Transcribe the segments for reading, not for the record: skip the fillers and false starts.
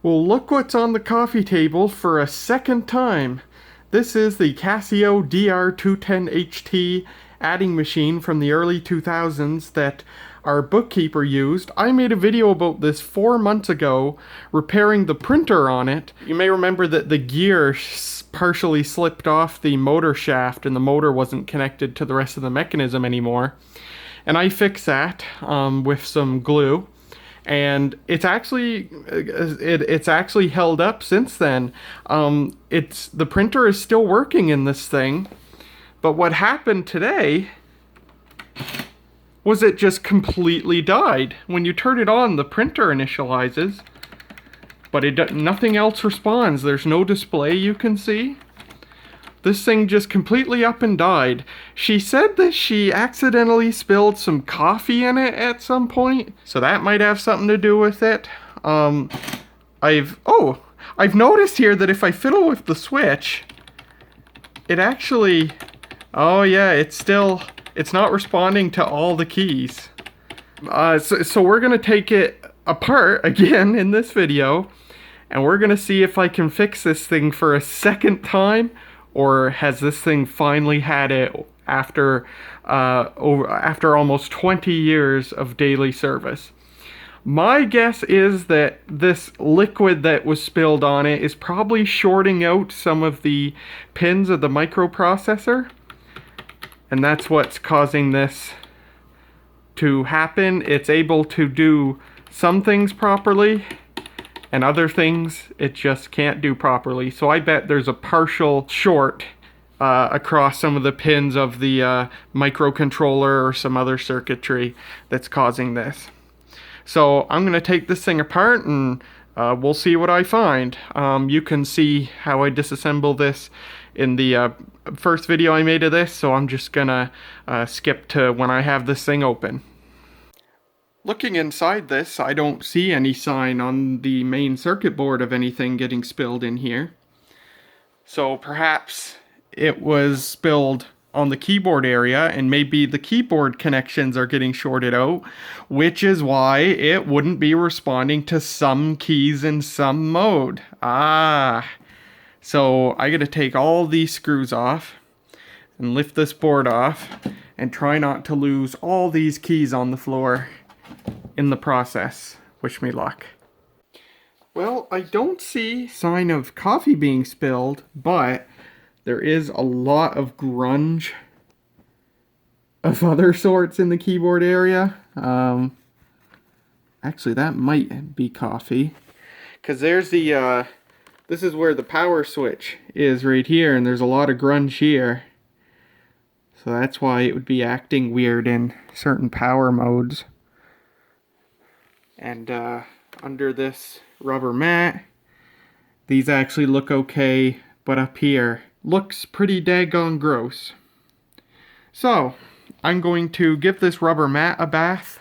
Well, look what's on the coffee table for a second time. This is the Casio DR-210HT adding machine from the early 2000s that our bookkeeper used. I made a video about this 4 months ago, repairing the printer on it. You may remember that the gear partially slipped off the motor shaft and the motor wasn't connected to the rest of the mechanism anymore. And I fixed that with some glue. And it's actually held up since then. The printer is still working in this thing, but what happened today was it just completely died. When you turn it on, the printer initializes, but nothing else responds. There's no display you can see. This thing just completely up and died. She said that she accidentally spilled some coffee in it at some point, so that might have something to do with it. I've noticed here that if I fiddle with the switch, it actually, oh yeah, it's not responding to all the keys. So we're gonna take it apart again in this video, and we're gonna see if I can fix this thing for a second time. Or has this thing finally had it after almost 20 years of daily service? My guess is that this liquid that was spilled on it is probably shorting out some of the pins of the microprocessor. And that's what's causing this to happen. It's able to do some things properly, and other things it just can't do properly. So I bet there's a partial short across some of the pins of the microcontroller or some other circuitry that's causing this. So I'm going to take this thing apart and we'll see what I find. You can see how I disassemble this in the first video I made of this, so I'm just going to skip to when I have this thing open. Looking inside this, I don't see any sign on the main circuit board of anything getting spilled in here. So perhaps it was spilled on the keyboard area, and maybe the keyboard connections are getting shorted out, which is why it wouldn't be responding to some keys in some mode. So I gotta take all these screws off and lift this board off and try not to lose all these keys on the floor in the process. Wish me luck. Well, I don't see sign of coffee being spilled, but there is a lot of grunge of other sorts in the keyboard area. Actually, that might be coffee, because there's the this is where the power switch is right here, and there's a lot of grunge here. So that's why it would be acting weird in certain power modes. And under this rubber mat, these actually look okay, but up here looks pretty daggone gross. So I'm going to give this rubber mat a bath,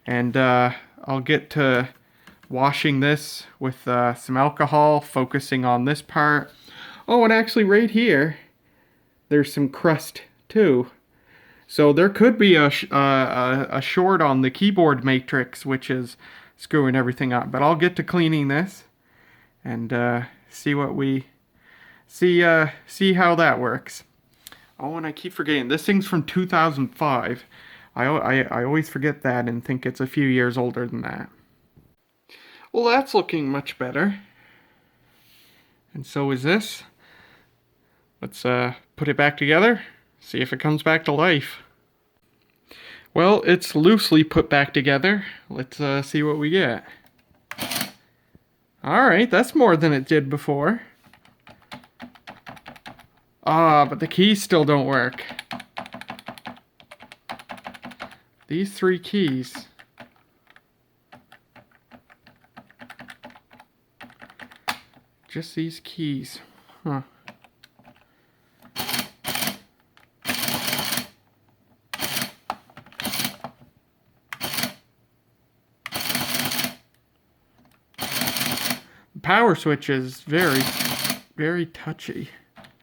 and I'll get to washing this with some alcohol, focusing on this part. Oh, and actually right here, there's some crust too. So there could be a short on the keyboard matrix, which is screwing everything up. But I'll get to cleaning this and see how that works. Oh, and I keep forgetting, this thing's from 2005. I always forget that and think it's a few years older than that. Well, that's looking much better. And so is this. Let's put it back together. See if it comes back to life. Well, it's loosely put back together. Let's see what we get. Alright, that's more than it did before. But the keys still don't work. These 3 keys. Just these keys. Huh. Power switch is very, very touchy.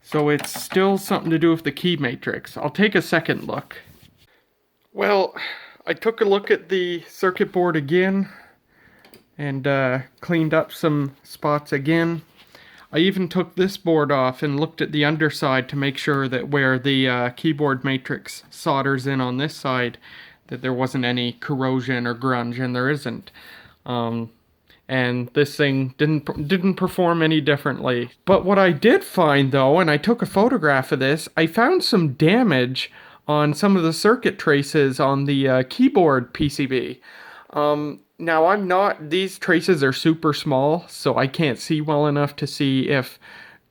So it's still something to do with the key matrix. I'll take a second look. Well, I took a look at the circuit board again, and cleaned up some spots again. I even took this board off and looked at the underside to make sure that where the keyboard matrix solders in on this side, that there wasn't any corrosion or grunge, and there isn't. And this thing didn't perform any differently. But what I did find though, and I took a photograph of this, I found some damage on some of the circuit traces on the keyboard PCB. Now these traces are super small, so I can't see well enough to see if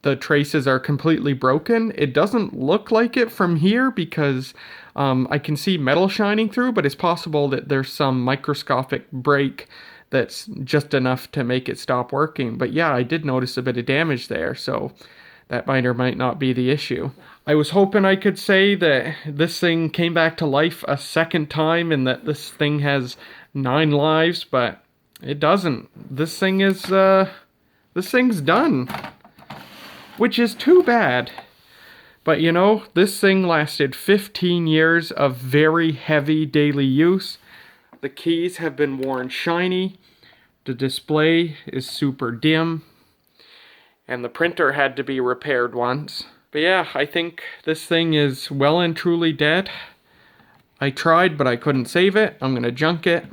the traces are completely broken. It doesn't look like it from here because I can see metal shining through, but it's possible that there's some microscopic break that's just enough to make it stop working. But yeah, I did notice a bit of damage there, so that might or might not be the issue. I was hoping I could say that this thing came back to life a second time and that this thing has 9 lives, but it doesn't. This thing's done, which is too bad. But you know, this thing lasted 15 years of very heavy daily use. The keys have been worn shiny, the display is super dim, and the printer had to be repaired once. But yeah, I think this thing is well and truly dead. I tried, but I couldn't save it. I'm gonna junk it.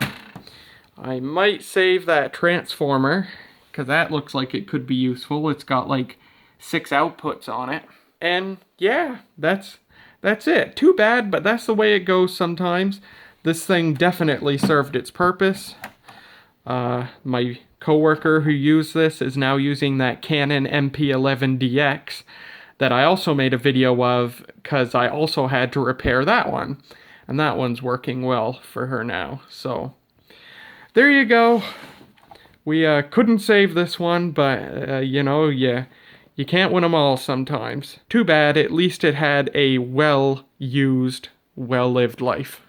I might save that transformer, because that looks like it could be useful. It's got like 6 outputs on it. And yeah, that's it. Too bad, but that's the way it goes sometimes. This thing definitely served its purpose. My coworker who used this is now using that Canon MP11DX that I also made a video of because I also had to repair that one. And that one's working well for her now. So there you go. We couldn't save this one, but you know, you can't win them all sometimes. Too bad, at least it had a well-used, well-lived life.